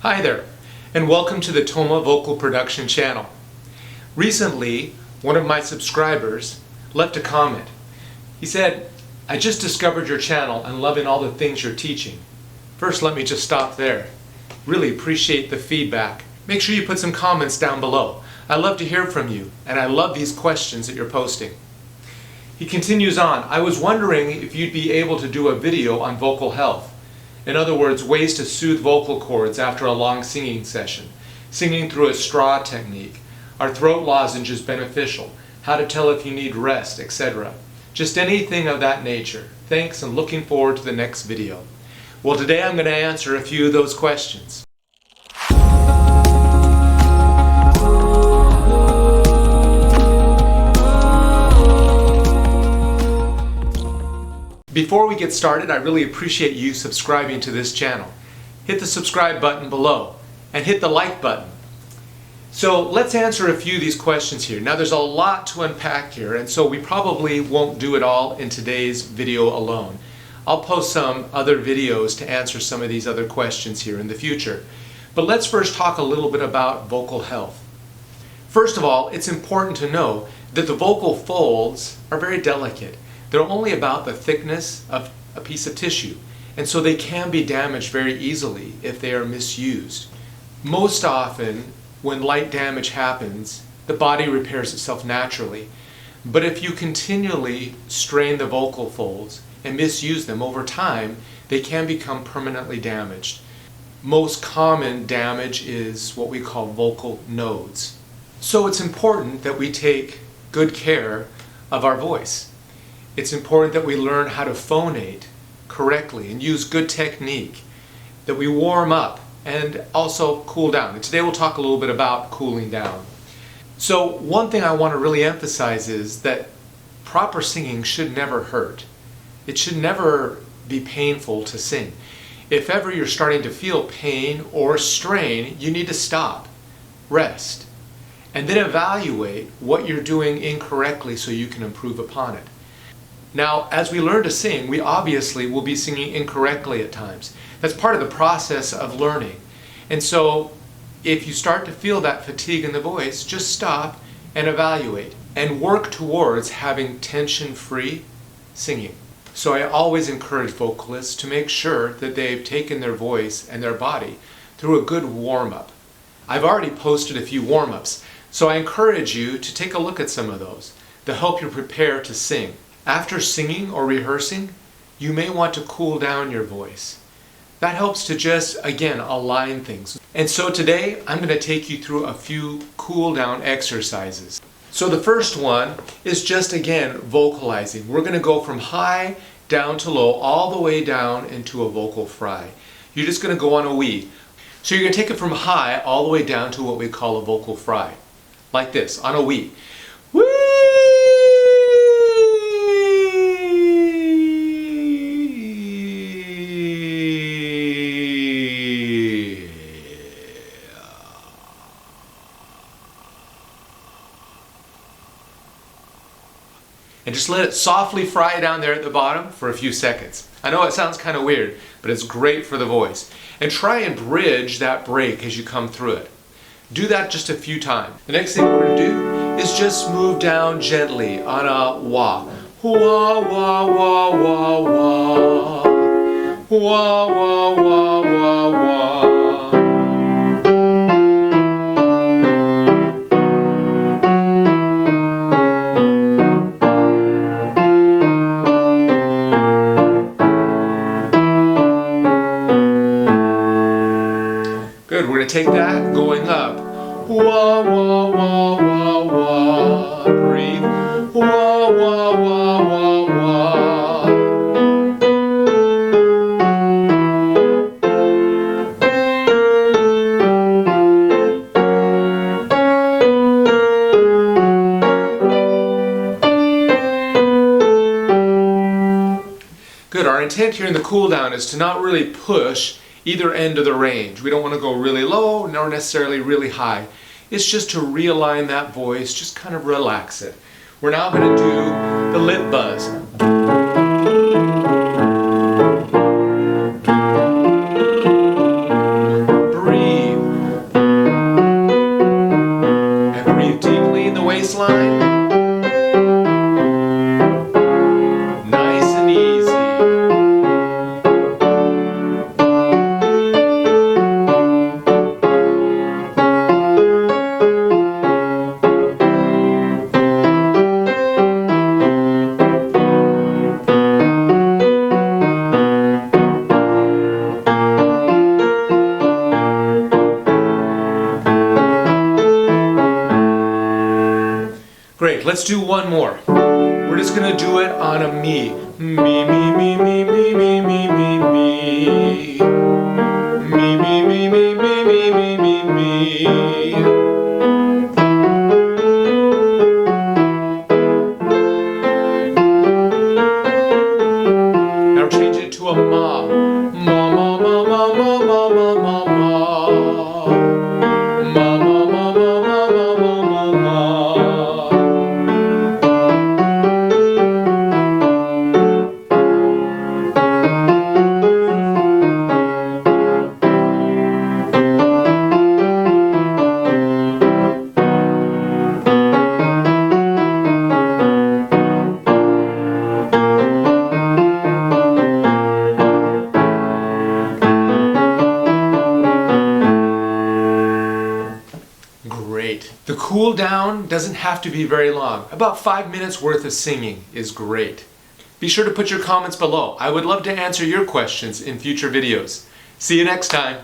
Hi there, and welcome to the Toma Vocal Production channel. Recently, one of my subscribers left a comment. He said, "I just discovered your channel and loving all the things you're teaching." First, let me just stop there. Really appreciate the feedback. Make sure you put some comments down below. I love to hear from you, and I love these questions that you're posting. He continues on, "I was wondering if you'd be able to do a video on vocal health. In other words, ways to soothe vocal cords after a long singing session, singing through a straw technique, are throat lozenges beneficial, how to tell if you need rest, etc. Just anything of that nature. Thanks, and looking forward to the next video." Well, today I'm going to answer a few of those questions. Before we get started, I really appreciate you subscribing to this channel. Hit the subscribe button below and hit the like button. So let's answer a few of these questions here. Now there's a lot to unpack here, and so we probably won't do it all in today's video alone. I'll post some other videos to answer some of these other questions here in the future. But let's first talk a little bit about vocal health. First of all, it's important to know that the vocal folds are very delicate. They're only about the thickness of a piece of tissue, and so they can be damaged very easily if they are misused. Most often, when light damage happens, the body repairs itself naturally. But if you continually strain the vocal folds and misuse them over time, they can become permanently damaged. Most common damage is what we call vocal nodes. So it's important that we take good care of our voice. It's important that we learn how to phonate correctly and use good technique, that we warm up and also cool down. And today we'll talk a little bit about cooling down. So one thing I want to really emphasize is that proper singing should never hurt. It should never be painful to sing. If ever you're starting to feel pain or strain, you need to stop, rest, and then evaluate what you're doing incorrectly so you can improve upon it. Now, as we learn to sing, we obviously will be singing incorrectly at times. That's part of the process of learning. And so, if you start to feel that fatigue in the voice, just stop and evaluate and work towards having tension-free singing. So I always encourage vocalists to make sure that they've taken their voice and their body through a good warm-up. I've already posted a few warm-ups, so I encourage you to take a look at some of those to help you prepare to sing. After singing or rehearsing, you may want to cool down your voice. That helps to just, again, align things. And so today, I'm going to take you through a few cool down exercises. So the first one is just, again, vocalizing. We're going to go from high down to low, all the way down into a vocal fry. You're just going to go on a wee. So you're going to take it from high all the way down to what we call a vocal fry. Like this, on a wee. Wee! And just let it softly fry down there at the bottom for a few seconds. I know it sounds kind of weird, but it's great for the voice. And try and bridge that break as you come through it. Do that just a few times. The next thing we're going to do is just move down gently on a wah. Wah, wah, wah, wah, wah. Wah, wah, wah, wah, wah. Good, we're going to take that going up. Wah, wah, wah, wah, wah. Breathe. Wah, wah, wah, wah, wah. Good, our intent here in the cool down is to not really push either end of the range. We don't want to go really low nor necessarily really high. It's just to realign that voice, just kind of relax it. We're now going to do the lip buzz. Breathe. Great, let's do one more. We're just gonna do it on a me. Me, me, me, me, me, me, me, me, me. Me, me, me, me, me, me, me, me, me. Now change it to a ma. Ma, ma, ma, ma, ma, ma, ma, ma, ma. Ma, ma, ma, ma, ma, ma, ma, ma, ma. Great. The cool down doesn't have to be very long. About 5 minutes worth of singing is great. Be sure to put your comments below. I would love to answer your questions in future videos. See you next time.